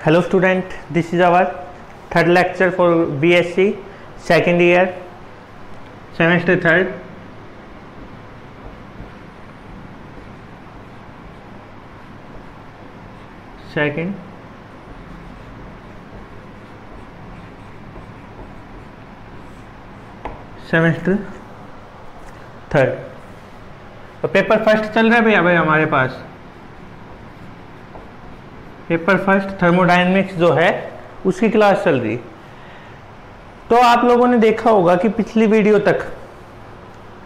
Hello student, this is our third lecture for BSc second year semester third. Second semester third. तो paper first चल रहा है भैया भाई हमारे पास। पेपर फर्स्ट थर्मोडायनेमिक्स जो है उसकी क्लास चल रही। तो आप लोगों ने देखा होगा कि पिछली वीडियो तक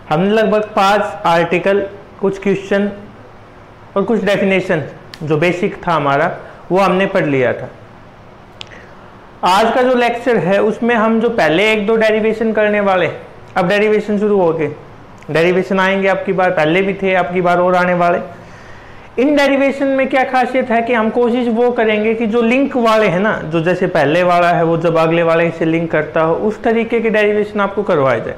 हमने लगभग 5 आर्टिकल, कुछ क्वेश्चन और कुछ डेफिनेशन जो बेसिक था हमारा वो हमने पढ़ लिया था। आज का जो लेक्चर है उसमें हम जो पहले 1-2 डेरिवेशन करने वाले, अब डेरिवेशन शुरू हो गए। डेरिवेशन आएंगे, आपकी बार पहले भी थे, आपकी बार और आने वाले। इन डेरिवेशन में क्या खासियत है कि हम कोशिश वो करेंगे कि जो लिंक वाले हैं ना, जो जैसे पहले वाला है वो जब अगले वाले से लिंक करता हो, उस तरीके के डेरिवेशन आपको करवाए जाए।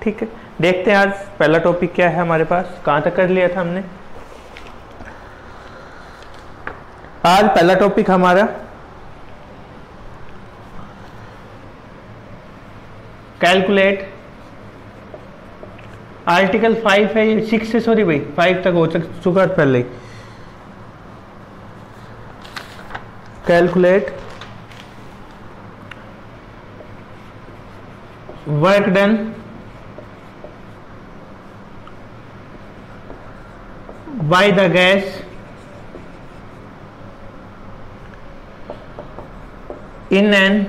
ठीक है, देखते हैं आज पहला टॉपिक क्या है हमारे पास। कहाँ तक कर लिया था हमने? आज पहला टॉपिक हमारा कैलकुलेट। आर्टिकल 5 है, 6 से सॉरी भाई 5 तक हो चुका पहले ही। Calculate work done by the gas in an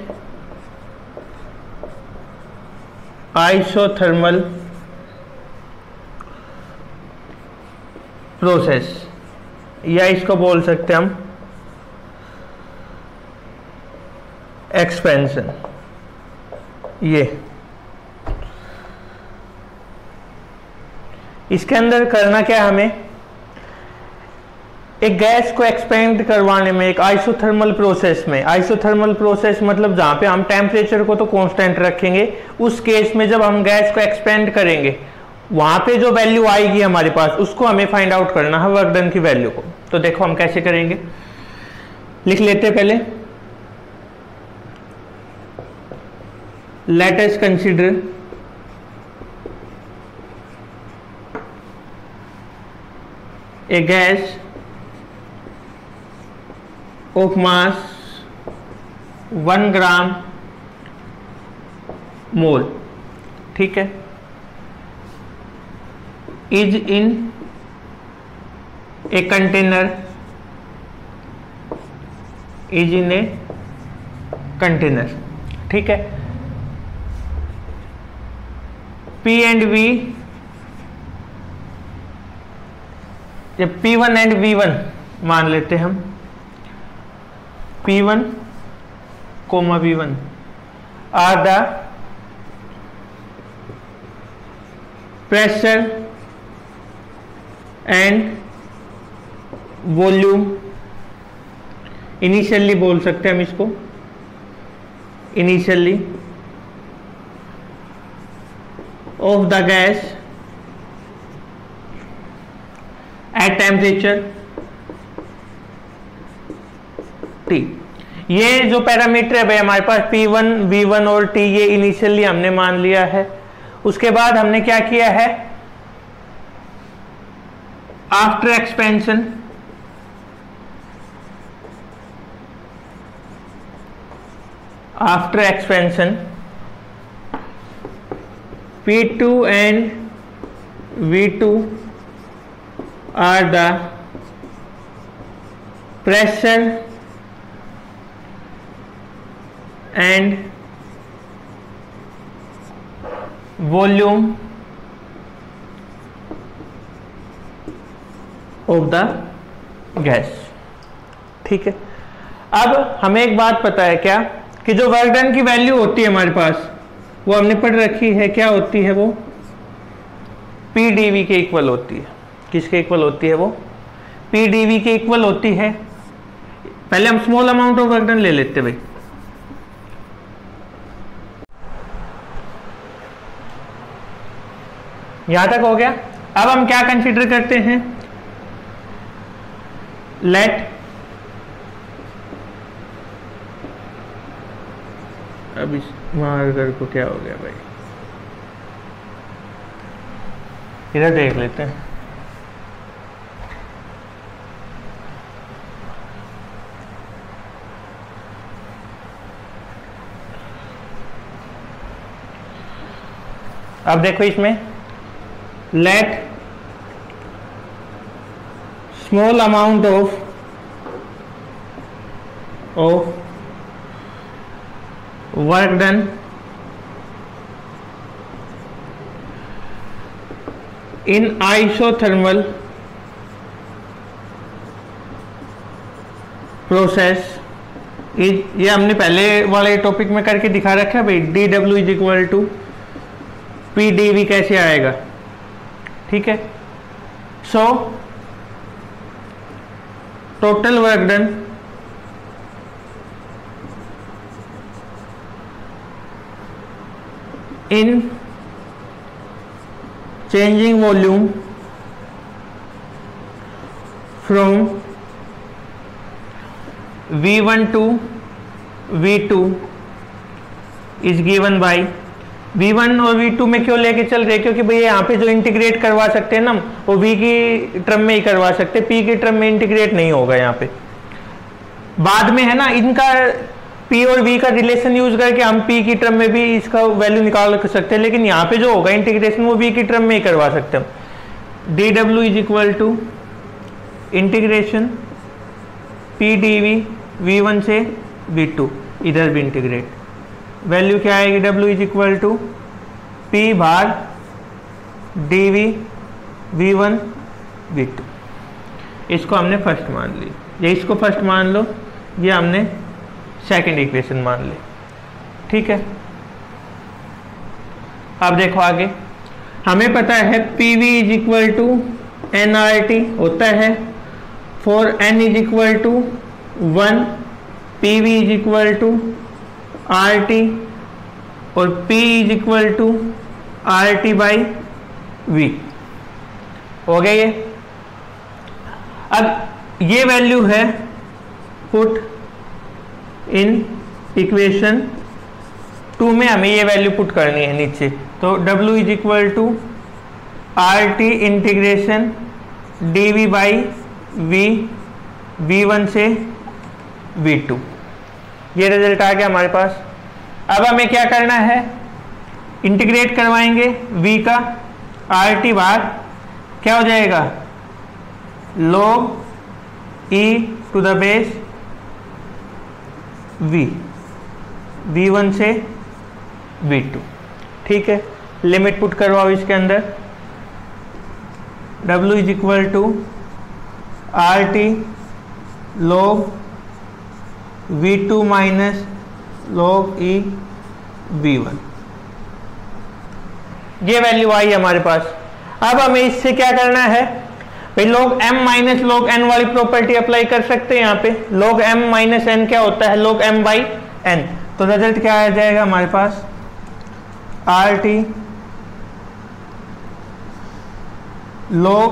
isothermal process, या इसको बोल सकते हैं हम एक्सपेंशन। ये इसके अंदर करना क्या है हमें, एक गैस को एक्सपेंड करवाने में एक आइसोथर्मल प्रोसेस में। आइसोथर्मल प्रोसेस मतलब जहां पे हम टेम्परेचर को तो कांस्टेंट रखेंगे, उस केस में जब हम गैस को एक्सपेंड करेंगे वहां पे जो वैल्यू आएगी हमारे पास उसको हमें फाइंड आउट करना है, वर्क डन की वैल्यू को। तो देखो हम कैसे करेंगे, लिख लेते हैं पहले। Let us consider a gas of mass 1 ग्राम मोल, ठीक है, is in a container, is in a container, ठीक है। P एंड V, जब P1 एंड V1 मान लेते हैं हम, P1, V1 are the pressure and volume, initially बोल सकते हैं हम इसको, initially of the gas at temperature T। ये जो पैरामीटर है भाई हमारे पास P1, V1 और T, ये इनिशियली हमने मान लिया है। उसके बाद हमने क्या किया है, after expansion P2 and V2 are the pressure and volume of the gas, ठीक है। अब हमें एक बात पता है क्या, कि जो वर्क डन की वैल्यू होती है हमारे पास वो हमने पढ़ रखी है, क्या होती है वो, PdV के इक्वल होती है। किसके इक्वल होती है वो, PdV के इक्वल होती है। पहले हम small amount of work done ले लेते भाई। यहां तक हो गया। अब हम क्या कंसीडर करते हैं, लेट अब इस मार्कर को क्या हो गया भाई, इधर देख लेते हैं। अब देखो इसमें let small amount of work done in isothermal process is, ये हमने पहले वाले टॉपिक में करके दिखा रखा है भाई, D W is equal to P D V कैसे आएगा, ठीक है। So total work done in changing volume from V1 to V2 is given by, V1 और V2 में क्यों लेके चल रहे, क्योंकि भैया यहाँ पे जो इंटीग्रेट करवा सकते हैं ना वो V की टर्म में ही करवा सकते हैं, P की टर्म में इंटीग्रेट नहीं होगा यहाँ पे। बाद में है ना इनका P और V का रिलेशन यूज करके हम P की टर्म में भी इसका वैल्यू निकाल सकते हैं, लेकिन यहाँ पे जो होगा इंटीग्रेशन वो V की टर्म में ही करवा सकते हैं। D W is equal to integration P D V V1 से V2, इधर भी इंटीग्रेट, वैल्यू क्या आएगी, W is equal to P भाग डी वी V1 V2। इसको हमने फर्स्ट मान ली, ये इसको फर्स्ट मान लो, ये हमने सेकेंड इक्वेशन मान ले, ठीक है। अब देखो आगे, हमें पता है P V is equal to n R T होता है, for n is equal to 1 P V is equal to R T और P is equal to R T by V, हो गया ये। अब ये वैल्यू है पुट इन इक्वेशन 2 में, हमें ये वैल्यू पुट करनी है नीचे, तो W is equal to R T integration D V by V V1 से V2, ये रिजल्ट आ गया हमारे पास। अब हमें क्या करना है, इंटीग्रेट करवाएंगे V का, आर टी भाग क्या हो जाएगा log e to the base V1 से V2, ठीक है। लिमिट पुट करवाओ इसके अंदर, W is equal to R T log V2 minus log e V1, ये वैल्यू आई हमारे पास। अब हमें इससे क्या करना है भाई, log m minus log n वाली प्रॉपर्टी अप्लाई कर सकते हैं यहाँ पे। log m माइनस n क्या होता है, log m बाई n, तो रिजल्ट क्या आ जाएगा हमारे पास, R T log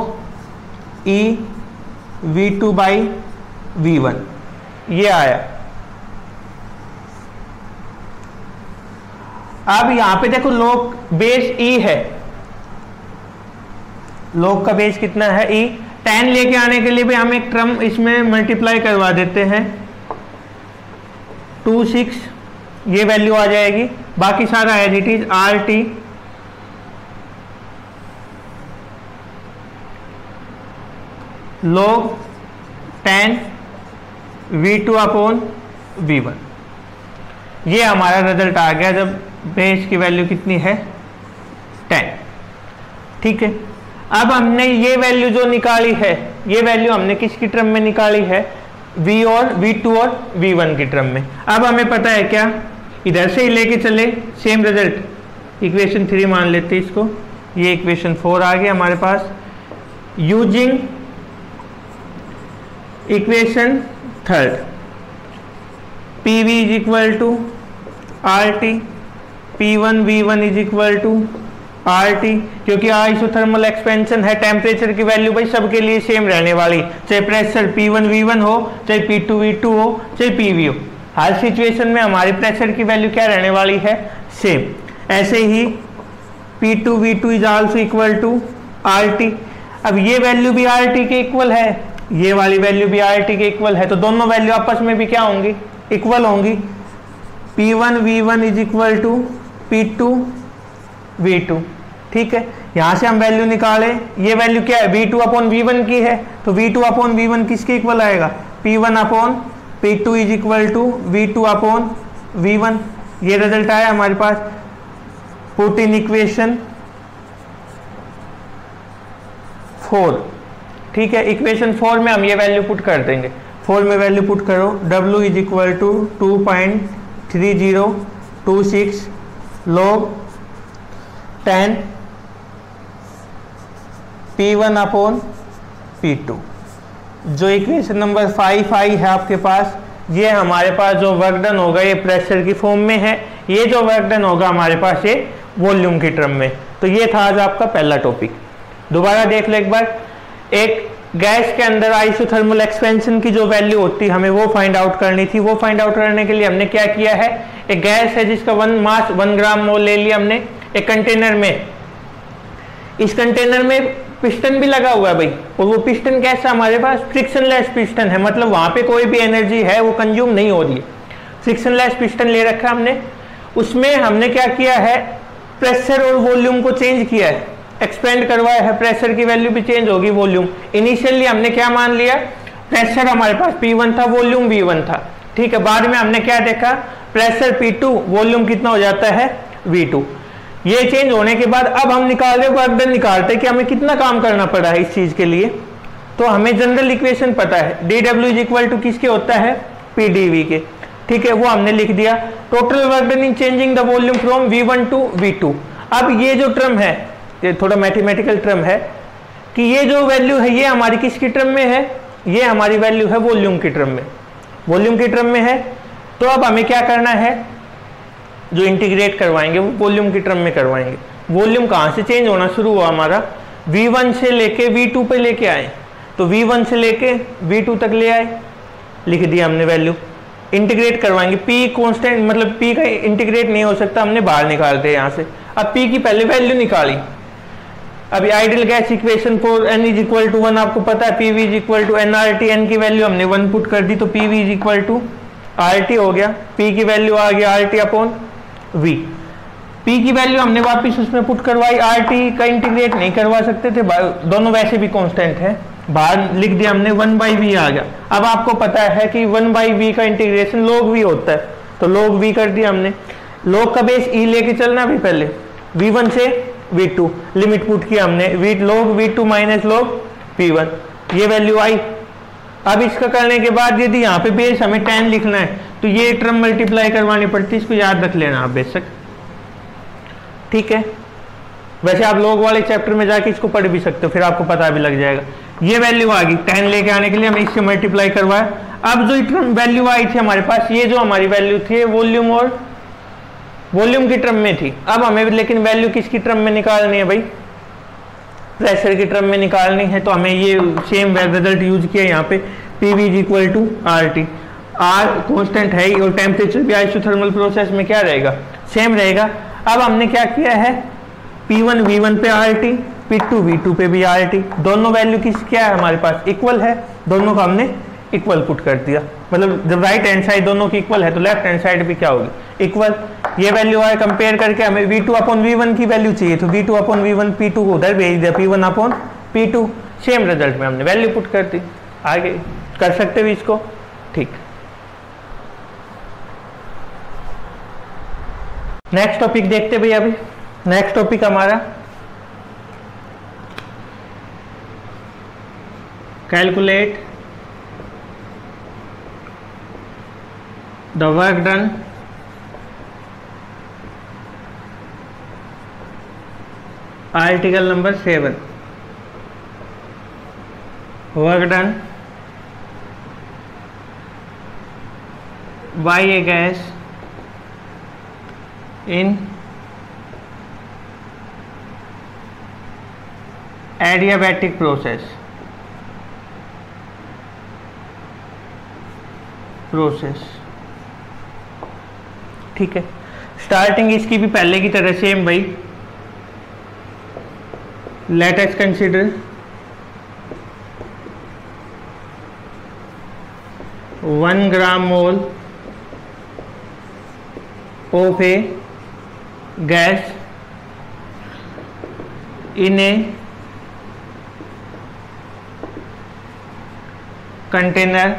e V2 by V1, ये आया। अब यहां पे देखो log बेस e है, log का बेस कितना है e, tan लेके आने के लिए भी हम एक टर्म इसमें मल्टीप्लाई करवा देते हैं, 26, ये वैल्यू आ जाएगी। बाकी सारा as it is R T log tan V2 upon V1, ये हमारा रिजल्ट आ गया जब बेस की वैल्यू कितनी है 10, ठीक है। अब हमने ये वैल्यू जो निकाली है, ये वैल्यू हमने किसकी टर्म में निकाली है, V और V2 और V1 की टर्म में। अब हमें पता है क्या, इधर से ही लेके चले सेम रिजल्ट, इक्वेशन 3 मान लेते इसको, ये इक्वेशन 4 आ गया हमारे पास। Using equation 3 P V is equal to R T, P1 V1 is equal to R T, क्योंकि आइसोथर्मल एक्सपेंशन है, टेम्परेचर की वैल्यू भाई सबके लिए सेम रहने वाली, चाहे प्रेशर P1 V1 हो, चाहे P2 V2 हो, चाहे PV हो, हर सिचुएशन में हमारी प्रेशर की वैल्यू क्या रहने वाली है, सेम। ऐसे ही P2 V2 is also equal to RT। अब ये वैल्यू भी RT के इक्वल है, ये वाली वैल्यू भी RT के इक्वल है, तो दोनों वैल्यू आपस में भी क्या होंगी, इक्वल होंगी। P1 V1 is equal to P2 V2। ठीक है, यहां से हम वैल्यू निकाले, ये वैल्यू क्या है, V2 अपॉन V1 की है, तो V2 अपॉन V1 किसके इक्वल आएगा, P1 upon P2 is equal to V2 upon V1। ये रिजल्ट आया हमारे पास। Put in equation 4। ठीक है, इक्वेशन 4 में हम ये वैल्यू पुट कर देंगे। 4 में वैल्यू पुट करो, W is equal to 2.3026 log 10 P1 upon P2। जो इक्वेशन नंबर 5 आई है आपके पास, ये हमारे पास जो वर्क डन होगा ये प्रेशर की फॉर्म में है, ये जो वर्क डन होगा हमारे पास ये वॉल्यूम की टर्म में। तो ये था आज आपका पहला टॉपिक। दोबारा देख ले एक बार। एक गैस के अंदर आइसोथर्मल एक्सपेंशन की जो वैल्यू होती है हमें वो फाइंड आउट करनी थी। वो फाइंड आउट करने के लिए हमने क्या किया है, एक गैस है जिसका 1 ग्राम मोल ले लिया हमने एक कंटेनर में। इस कंटेनर में पिस्टन भी लगा हुआ है भाई, और वो पिस्टन कैसा हमारे पास, फ्रिक्शनलेस पिस्टन है, मतलब वहां पे कोई भी एनर्जी है वो कंज्यूम नहीं हो रही है। फ्रिक्शनलेस पिस्टन ले रखा हमने, उसमें हमने क्या किया है, प्रेशर और वॉल्यूम को चेंज किया है, एक्सपेंड करवाया है। प्रेशर की वैल्यू भी चेंज होगी, वॉल्यूम। इनिशियली हमने क्या मान लिया, प्रेशर हमारे पास P1 था, वॉल्यूम V1 था। ठीक है, बाद में हमने क्या देखा, प्रेशर P2, वॉल्यूम कितना हो जाता है V2। ये चेंज होने के बाद अब हम निकाल रहे वर्क डन निकालते कि हमें कितना काम करना पड़ा है इस चीज के लिए। तो हमें जनरल इक्वेशन पता है, dW इज इक्वल टू किसके होता है, PdV के। ठीक है, वो हमने लिख दिया। Total work done in changing the volume from V1 to V2। अब ये जो टर्म है, ये थोड़ा मैथमेटिकल टर्म है कि ये जो वैल्यू है ये हमारी किसकी टर्म में है, ये हमारी वैल्यू है वॉल्यूम की टर्म में, वॉल्यूम की टर्म में है। तो अब हमें क्या करना है, जो इंटीग्रेट करवाएंगे वो वॉल्यूम की टर्म में करवाएंगे। वॉल्यूम कहाँ से चेंज होना शुरू हुआ हमारा, V1 से लेके V2 पे लेके आए, तो V1 से लेके V2 तक ले आए, लिख दिया हमने वैल्यू। इंटीग्रेट करवाएंगे, P कांस्टेंट, मतलब P का इंटीग्रेट नहीं हो सकता, हमने बाहर निकाल दिया यहाँ से। अब P की पहले वैल्यू निकाली। अभी ideal gas equation for N is equal to 1 आपको पता है, PV is equal to nRT। N की वैल्यू हमने 1 पुट कर दी, तो PV is equal to RT हो गया। P की वैल्यू आ गया RT अपॉन V। P की वैल्यू हमने वापस उसमें पुट करवाई, RT का इंटीग्रेट नहीं करवा सकते थे, दोनों वैसे भी कांस्टेंट है, बाहर लिख दिया हमने, 1/V आ गया। अब आपको पता है कि 1/V का इंटीग्रेशन log V होता है, तो log V कर दिया हमने। log का बेस E लेके चलना भी, पहले V1 से V2 लिमिट पुट किया हमने, log V2 minus log P1, ये वैल्यू आई। अब इसका करने के बाद यदि यहाँ पे बेस हमें 10 लिखना है तो ये टर्म मल्टीप्लाई करवानी पड़ती है, इसको याद रख लेना आप बेशक। ठीक है, वैसे आप लोग वाले चैप्टर में जाके इसको पढ़ भी सकते हो, फिर आपको पता भी लग जाएगा। ये वैल्यू आ गई, 10 लेके आने के लिए हमें इससे मल्टीप्लाई करवाया। अब जो टर्म वैल्यू आई थी हमारे पास, ये जो हमारी वैल्यू थी वॉल्यूम और वॉल्यूम की टर्म में थी। अब हमें लेकिन वैल्यू किसकी टर्म में निकालनी है भाई, प्रेशर की टर्म में निकालनी है। तो हमें ये सेम रिजल्ट यूज किया यहाँ पे, PV is equal to RT। R constant है और टेम्परेचर भी आइसोथर्मल प्रोसेस में क्या रहेगा, सेम रहेगा। अब हमने क्या किया है, P1 V1 पे RT, P2 V2 पे भी RT, दोनों वैल्यू किस क्या है हमारे पास, इक्वल है, दोनों का हमने इक्वल पुट कर दिया। मतलब जब राइट हैंड साइड दोनों की इक्वल है तो लेफ्ट हैंड साइड भी क्या होगी, इक्वल। ये वैल्यू आए, कंपेयर करके हमें V2 अपॉन V1 की वैल्यू चाहिए, तो V2 अपॉन V1 P2 को उधर भेज दिया, P1 upon P2, same result में हमने वैल्यू पुट कर दी। आगे कर सकते हो इसको, ठीक। नेक्स्ट टॉपिक देखते भैया। अभी नेक्स्ट टॉपिक हमारा calculate the work done article number 7, work done bye A gas in adiabatic process ठीक है। स्टार्टिंग इसकी भी पहले की तरह सेम भाई, let us consider 1 gram mole of A gas in a container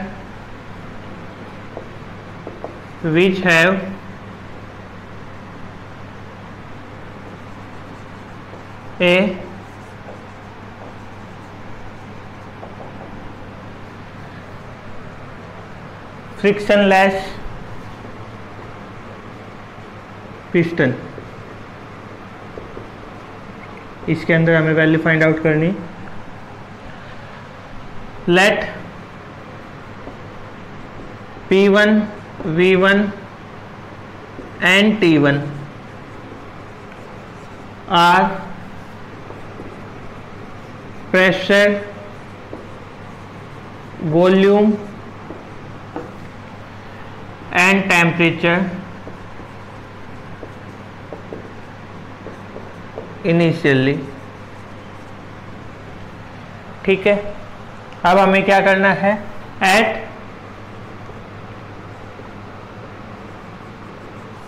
which have a frictionless piston। इसके अंदर हमें वैल्यू फाइंड आउट करनी। Let P1 V1 and T1 are pressure, volume and temperature initially. ठीक है, अब हमें क्या करना है, at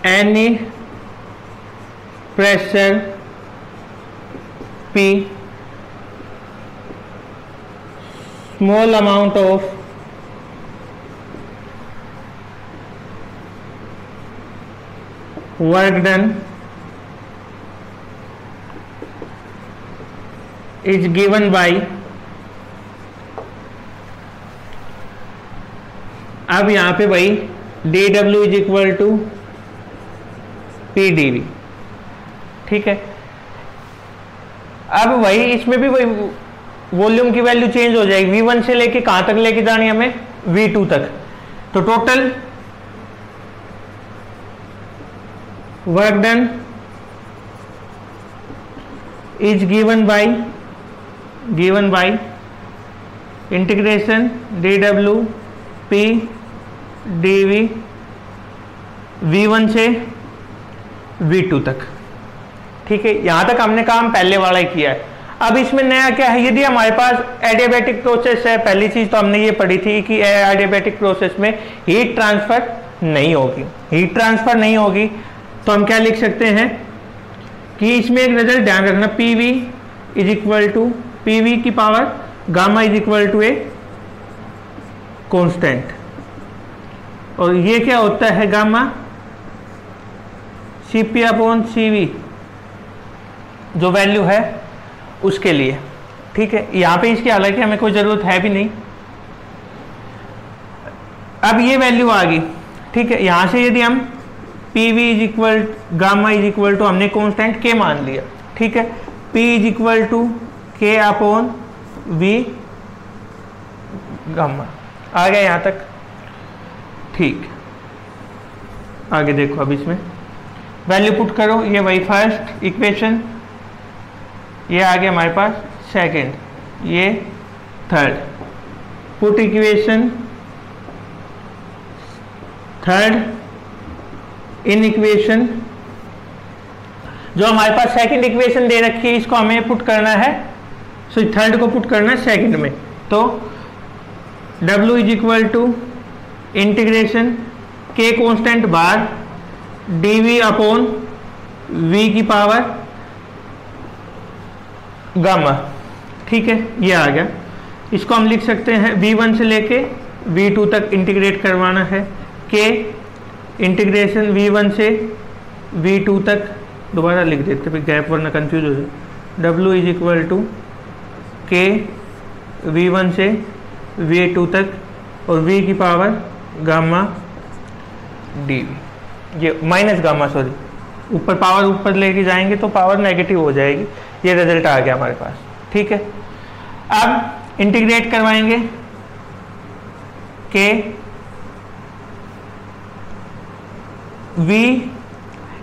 any pressure P small amount of work done is given by, अब यहां पे भाई dW is equal to PdV। ठीक है, अब वही इसमें भी वही वॉल्यूम की वैल्यू चेंज हो जाएगी, V1 से लेके कहां तक लेके जानी हमें, V2 तक। तो total work done is given by integration dW P dV V1 से V2 तक। ठीक है, यहां तक हमने काम पहले वाला ही किया है। अब इसमें नया क्या है, यदि हमारे पास एडियाबैटिक प्रोसेस है, पहली चीज तो हमने ये पढ़ी थी कि एडियाबैटिक प्रोसेस में हीट ट्रांसफर नहीं होगी। हीट ट्रांसफर नहीं होगी तो हम क्या लिख सकते हैं कि इसमें एक रिजल्ट ध्यान रखना, PV is equal to PV की power gamma is equal to a constant. और ये क्या होता है, गामा Cp अपॉन CV जो वैल्यू है उसके लिए। ठीक है, यहां पे इसकी हालांकि हमें कोई जरूरत है भी नहीं। अब ये वैल्यू आ गई। ठीक है, यहां से यदि हम PV is equal gamma is equal to हमने कांस्टेंट K मान लिया। ठीक है, P is equal to K upon V gamma आ गया यहां तक। ठीक, आगे देखो, अब इसमें वैल्यू पुट करो। ये वही फर्स्ट इक्वेशन, ये आ गया हमारे पास सेकंड, ये third. Put equation third in equation, जो हमारे पास सेकंड इक्वेशन दे रखी है इसको हमें पुट करना है, सो थर्ड को पुट करना है सेकंड में। तो W is equal to integration K constant बार dV अपॉन V की पावर गामा। ठीक है, ये आ गया। इसको हम लिख सकते हैं V1 से लेके V2 तक इंटीग्रेट करवाना है। K इंटीग्रेशन V1 से V2 तक, दोबारा लिख देते फिर गैप वरना कंफ्यूज हो जाए। W is equal to K V1 से V2 तक और V की पावर गामा dV, ये माइनस गामा, सॉरी ऊपर पावर ऊपर लेके जाएंगे तो पावर नेगेटिव हो जाएगी। ये रिजल्ट आ गया हमारे पास। ठीक है, अब इंटीग्रेट करवाएंगे K V,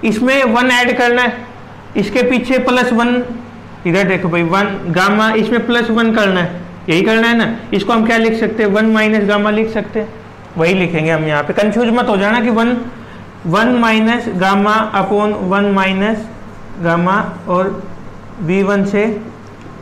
इसमें 1 ऐड करना है, इसके पीछे +1, इधर देखो भाई 1 गामा, इसमें +1 करना है, यही करना है ना। इसको हम क्या लिख सकते हैं, 1 माइनस गामा लिख सकते हैं, वही लिखेंगे हम यहाँ पे। कंफ्यूज मत हो जाना कि 1 1 minus gamma upon 1 minus gamma और V1 से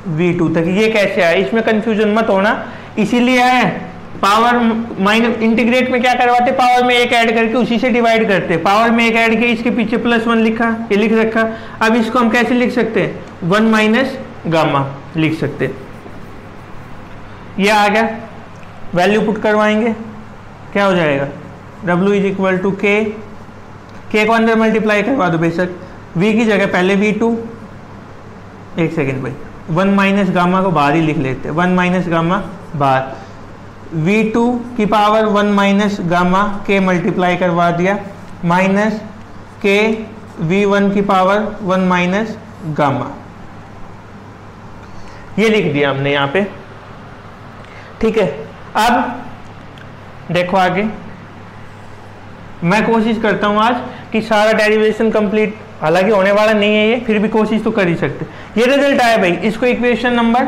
V2 तक। ये कैसे आया, इसमें कंफ्यूजन मत होना, इसीलिए है पावर माइनस इंटीग्रेट में क्या करवाते, पावर में एक ऐड करके उसी से डिवाइड करते। पावर में एक ऐड किया, इसके पीछे +1 लिखा, ये लिख रखा। अब इसको हम कैसे लिख सकते हैं, 1 माइनस गामा लिख सकते हैं। ये आ गया, वैल्यू पुट करवाएंगे, क्या हो जाएगा, W इज इक्वल टू के को अंदर मल्टीप्लाई करवा दो बेशक, V की जगह पहले V2, एक सेकेंड भाई, 1 माइनस गामा को बाहर ही लिख लेते हैं, 1 माइनस गामा बाहर, V2 की पावर 1 माइनस गामा के मल्टीप्लाई करवा दिया, माइनस के V1 की पावर 1 माइनस गामा, ये लिख दिया हमने यहाँ पे। ठीक है, अब देखो आगे, मैं कोशिश करता हूँ आज कि सारा डेरिवेशन कंप्लीट, हालांकि होने वाला नहीं है ये, फिर भी कोशिश तो कर ही सकते। ये रिजल्ट आया भाई, इसको इक्वेशन नंबर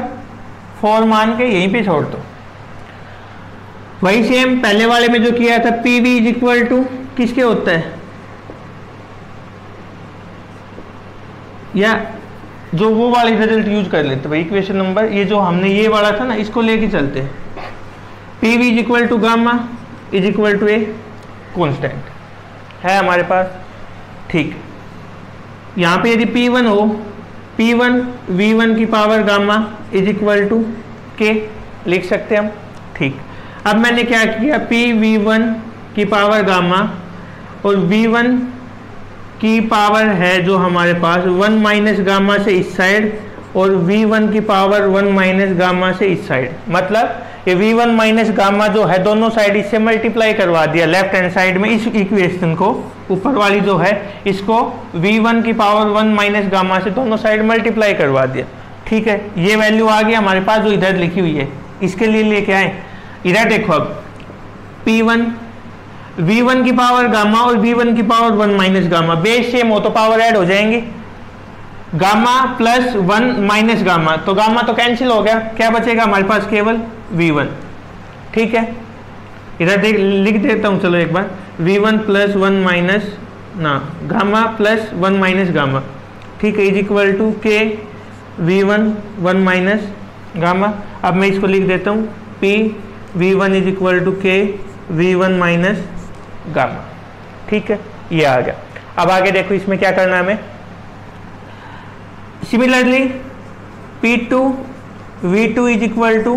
4 मान के यहीं पे छोड़ दो। वही सेम पहले वाले में जो किया था, P V is equal to किसके होता है, या जो वो वाले रिजल्ट यूज कर लेते भाई, इक्वेशन नंबर, ये जो हमने ये वाला था ना, इसको लेके चलते हैं। P V is equal to gamma is equal to a constant है हमारे पास। ठीक, यहाँ पे यदि P1 हो, P1 V1 की power gamma is equal to K लिख सकते हैं हम। ठीक, अब मैंने क्या किया, PV1 की पावर गामा और V1 की पावर है जो हमारे पास 1 माइनस गामा से इस साइड और V1 की पावर 1 माइनस गामा से इस साइड, मतलब ये V1 माइनस गामा जो है दोनों साइड इससे मल्टीप्लाई करवा दिया लेफ्ट हैंड साइड में, इस इक्वेशन को ऊपर वाली जो है इसको V1 की पावर 1 माइनस गामा से दोनों साइड मल्टीप्लाई करवा दिया। ठीक है, ये वैल्यू आ गई हमारे पास जो इधर लिखी हुई है, इसके लिए लेके आए। इधर देखो, अब P1 V1 की पावर गामा और V1 की power 1 minus gamma, base same हो तो पावर ऐड हो जाएंगी, गामा प्लस 1 माइनस गामा, तो गामा तो कैंसिल हो गया, क्या बचेगा हमारे पास, केवल V1। ठीक है, इधर देख लिख देता हूँ, चलो एक बार, V1 प्लस 1 माइनस ना गामा प्लस 1 माइनस गामा, ठीक है, इज इक्वल टू के V1 1 माइनस गामा। अब मैं इसको लिख देता हूँ, P V1 is equal to के V1 माइनस गामा। ठीक है, ये आ गया। अब आगे देखो इसमें क्या करना है हमें, similarly P2 V2 is equal to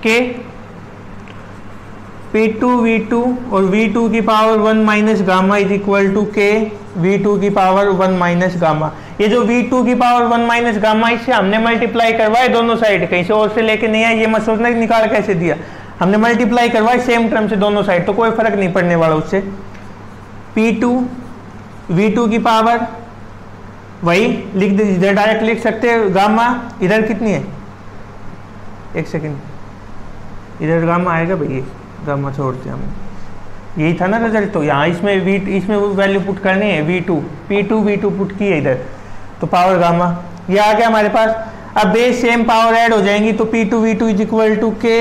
के, P2 V2 और V2 की power 1 minus gamma is equal to K V2 की पावर 1 माइनस गामा। ये जो V2 की पावर 1 माइनस गामा, इससे हमने मल्टीप्लाई करवाए दोनों साइड, कहीं से और से लेके नहीं आए, ये मत सोचना निकाल कैसे दिया, हमने मल्टीप्लाई करवाए सेम टर्म से दोनों साइड, तो कोई फर्क नहीं पड़ने वाला उससे। P2 V2 की पावर वही लिख दे, इधर डायरेक्ट लिख सकते हैं, गामा इधर कितनी है, एक सेकेंड, इधर गामा आएगा भाई, गामा छोड़ते हैं हम, यही था ना रिजल्ट, तो यहाँ इसमें वैल्यू पुट करनी है, V2 P2 V2 पुट की है इधर, तो पावर गामा ये आ गया हमारे पास। अब बेस सेम पावर ऐड हो जाएंगी, तो P2 V2 is equal to K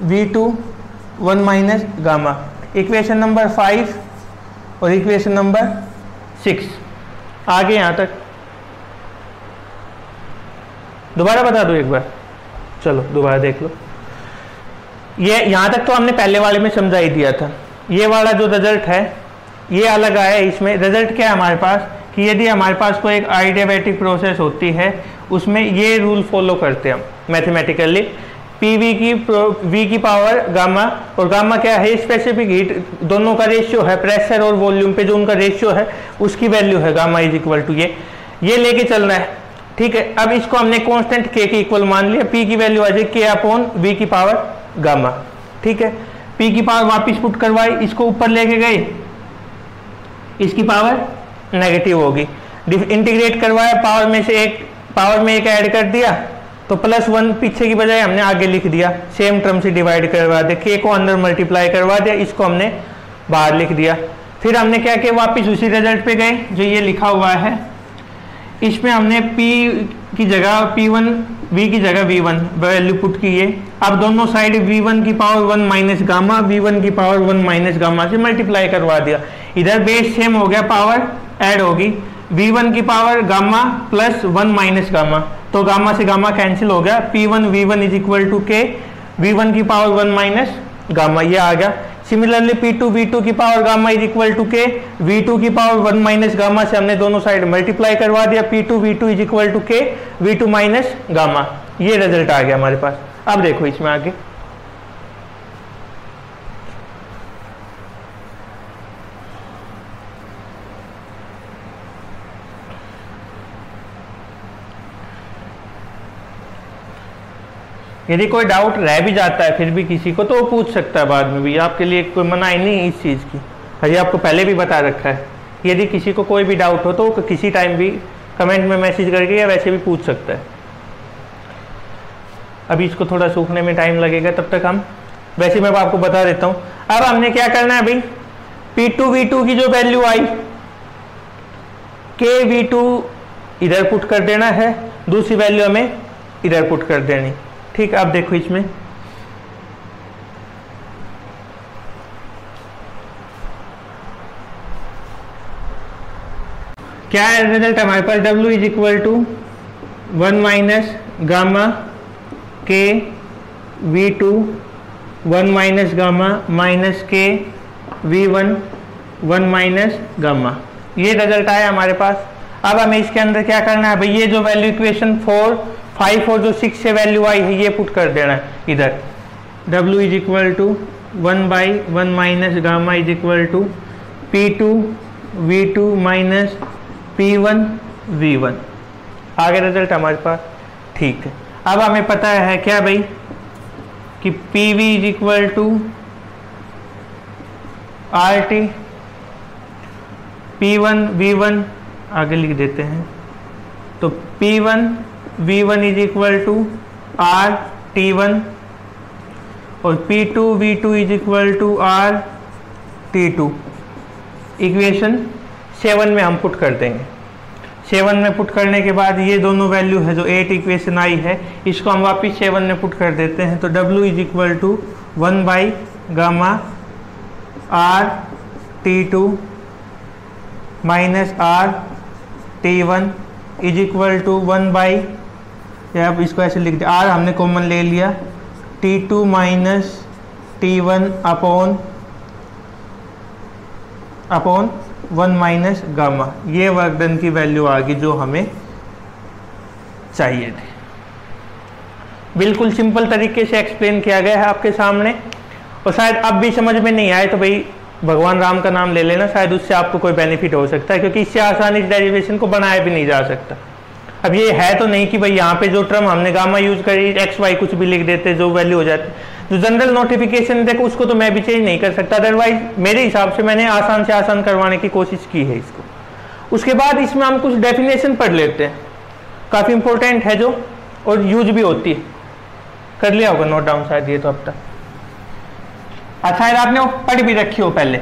V2 1 minus gamma. Equation number 5 और इक्वेशन नंबर 6 आगे यहाँ तक दोबारा बता दो एक बार, चलो दोबारा देख लो। ये यहाँ तक तो हमने पहले वाले में समझा ही दिया था, ये वाला जो रिजल्ट है ये अलग आया है। इसमें रिजल्ट क्या है हमारे पास, कि यदि हमारे पास कोई एक आइडियाबैटिक प्रोसेस होती है, उसमें ये रूल फॉलो करते हैं हम मैथमेटिकली, पीवी की वी की पावर गामा, और गामा क्या है, स्पेसिफिक हीट, दोनों का रेशियो है, प्रेशर और वॉल्यूम पे जो उनका रेशियो है उसकी वैल्यू है गामा इज इक्वल टू ये लेके चलना है। ठीक है, अब इसको हमने कांस्टेंट के की इक्वल मान लिया, पी की वैल्यू आ जाए के अपॉन वी की पावर गामा। ठीक है, पी की पावर वापस पुट करवाई, इसको ऊपर लेके गए, इसकी पावर नेगेटिव होगी, इंटीग्रेट करवाया, पावर में एक ऐड कर दिया, तो +1 पीछे की बजाय हमने आगे लिख दिया, सेम टर्म से डिवाइड करवा दिया, के को अंदर मल्टीप्लाई करवा दिया, इसको हमने बाहर लिख दिया। फिर हमने क्या किया, वापस उसी रिजल्ट पे गए जो ये लिखा हुआ है, इसमें हमने P की जगह P1 V की जगह V1 वैल्यू पुट की है। अब दोनों साइड V1 की पावर 1 माइनस गामा, V1 की पावर 1 माइनस गामा से मल्टीप्लाई करवा दिया। इधर बेस सेम हो गया, पावर ऐड होगी, V1 की power gamma plus 1 minus gamma, तो गामा से गामा कैंसिल हो गया, P1 V1 is equal to के V1 की पावर 1 माइनस गामा, ये आ गया। सिमिलरली P2 V2 की power gamma is equal to K V2 की पावर 1 माइनस गामा से हमने दोनों साइड मल्टीप्लाई करवा दिया, P2 V2 is equal to K V2 minus gamma, ये रिजल्ट आ गया हमारे पास। अब देखो इसमें आगे यदि कोई डाउट रह भी जाता है फिर भी किसी को, तो वो पूछ सकता है बाद में भी, आपके लिए कोई मनाही नहीं इस चीज़ की, अभी आपको पहले भी बता रखा है। यदि किसी को कोई भी डाउट हो तो किसी टाइम भी कमेंट में मैसेज करके या वैसे भी पूछ सकता है। अभी इसको थोड़ा सूखने में टाइम लगेगा, तब तक हम वैसे मैं आपको बता देता हूँ। अब हमने क्या करना है भाई, P2 V2 की जो वैल्यू आई के V2 इधर पुट कर देना है, दूसरी वैल्यू हमें इधर पुट कर देनी, ठीक। अब देखो इसमें क्या है रिजल्ट हमारे पास, W is equal to 1 minus gamma K V2 1 minus gamma minus के V1 1 माइनस गामा, ये रिजल्ट आया हमारे पास। अब हमें इसके अंदर क्या करना है भाई, ये जो वैल्यू इक्वेशन 4 5 और जो 6 से वैल्यू आई है ये पुट कर देना है इधर। W is equal to 1 by 1 minus gamma is equal to P2 V2 minus P1 V1, आगे रिजल्ट हमारे पास, ठीक है। अब हमें पता है क्या भाई कि PV is equal to RT, P1 V1 आगे लिख देते हैं, तो P1 V1 is equal to RT1 और P2 V2 is equal to RT2, equation 7 में हम पुट कर देंगे। 7 में पुट करने के बाद ये दोनों वैल्यू है जो 8 इक्वेशन आई है, इसको हम वापस 7 में पुट कर देते हैं, तो W is equal to 1 by gamma RT2 minus RT1 is equal to 1 by, या अब इसको ऐसे लिख दिया, R हमने कॉमन ले लिया, T2 minus T1 upon 1 minus gamma, ये वर्क डन की वैल्यू आ गई जो हमें चाहिए थी। बिल्कुल सिंपल तरीके से एक्सप्लेन किया गया है आपके सामने, और शायद अब भी समझ में नहीं आए तो भाई भगवान राम का नाम ले लेना, शायद उससे आपको कोई बेनिफिट हो सकता है, क्योंकि इससे आसानी से डेरिवेशन को बनाया भी नहीं जा सकता। अब ये है तो नहीं कि भाई यहाँ पे जो टर्म हमने गामा यूज करी एक्स वाई कुछ भी लिख देते जो वैल्यू हो जाती, जो जनरल नोटिफिकेशन देखो उसको तो मैं भी चेंज नहीं कर सकता, अदरवाइज मेरे हिसाब से मैंने आसान से आसान करवाने की कोशिश की है इसको। उसके बाद इसमें हम कुछ डेफिनेशन पढ़ लेते हैं, काफ़ी इंपॉर्टेंट है जो, और यूज भी होती है, कर लिया होगा नोट डाउन शायद ये तो अब तक, शायद आपने वो पढ़ भी रखी हो पहले।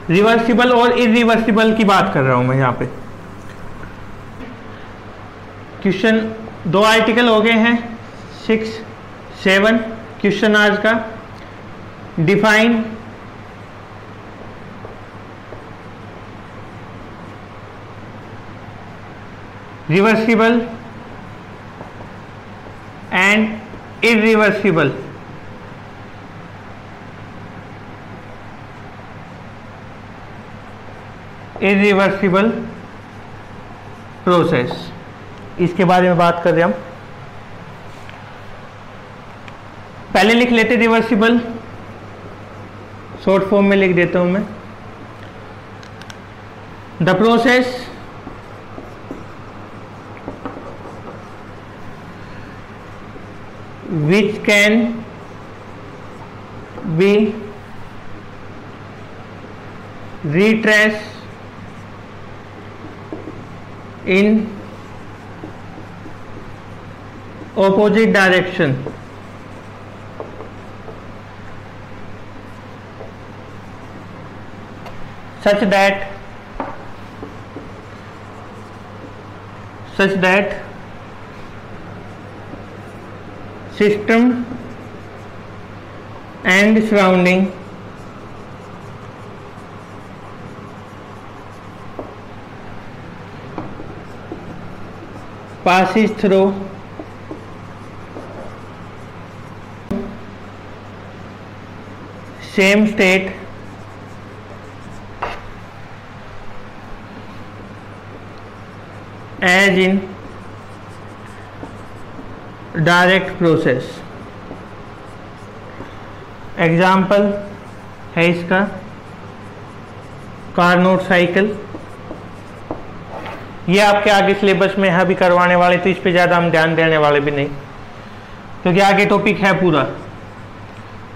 रिवर्सिबल और इरिवर्सिबल की बात कर रहा हूं मैं यहाँ पे। क्वेश्चन 2 आर्टिकल हो गए हैं, 6 7 क्वेश्चन आज का। Define reversible and irreversible irreversible process, इसके बारे में बात कर रहे हम। पहले लिख लेते रिवर्सिबल, शॉर्ट फॉर्म में लिख देता हूं मैं। The process which can be retraced in opposite direction such that system and surrounding passes through same state as in direct process। Example है इसका कार्नोट साइकिल। ये आपके आगे सिलेबस में है भी करवाने वाले, तो इस पे ज़्यादा हम ध्यान देने वाले भी नहीं क्योंकि आगे टॉपिक है पूरा।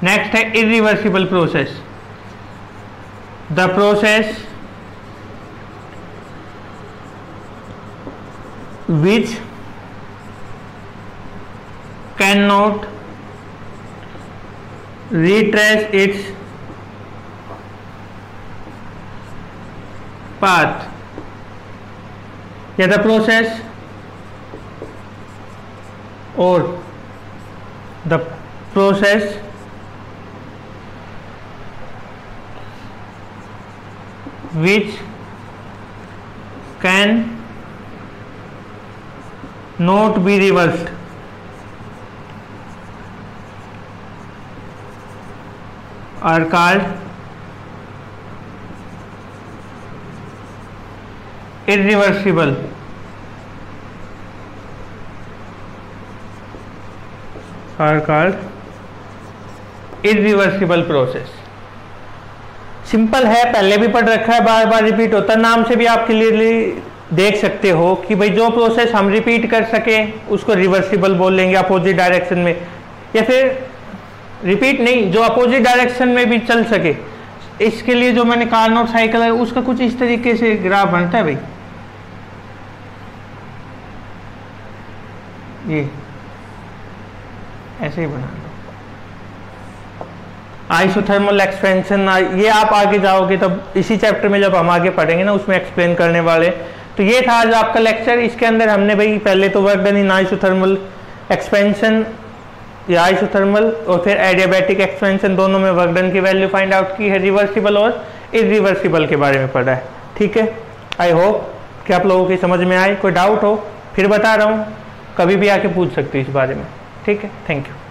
नेक्स्ट है irreversible process. The process which cannot retrace its path, या the process or the process which can not be reversed are called irreversible process. Simple है, पहले भी पढ़ रखा है, बार बार रिपीट होता है, नाम से भी आप क्लियरली देख सकते हो कि भाई जो प्रोसेस हम रिपीट कर सके उसको रिवर्सिबल बोल लेंगे अपोजिट डायरेक्शन में, या फिर रिपीट नहीं, जो अपोजिट डायरेक्शन में भी चल सके। इसके लिए जो मैंने कार्नोट साइकिल है उसका कुछ इस तरीके से ग्राफ बनता है भाई, ये ऐसे ही बना लो। आइसोथर्मल एक्सपेंशन ये आप आगे जाओगे तब इसी चैप्टर में जब हम आगे पढ़ेंगे ना उसमें एक्सप्लेन करने वाले। तो ये था आज आपका लेक्चर। इसके अंदर हमने भाई पहले तो work done in isothermal expansion या आइसोथर्मल और फिर एडियाबैटिक एक्सपेंशन, दोनों में वर्क डन की वैल्यू फाइंड आउट की है, रिवर्सिबल और इरिवर्सिबल के बारे में पढ़ा है। ठीक है, आई होप कि आप लोगों की समझ में आए। कोई डाउट हो फिर बता रहा हूँ, कभी भी आके पूछ सकते हो इस बारे में। ठीक है, थैंक यू।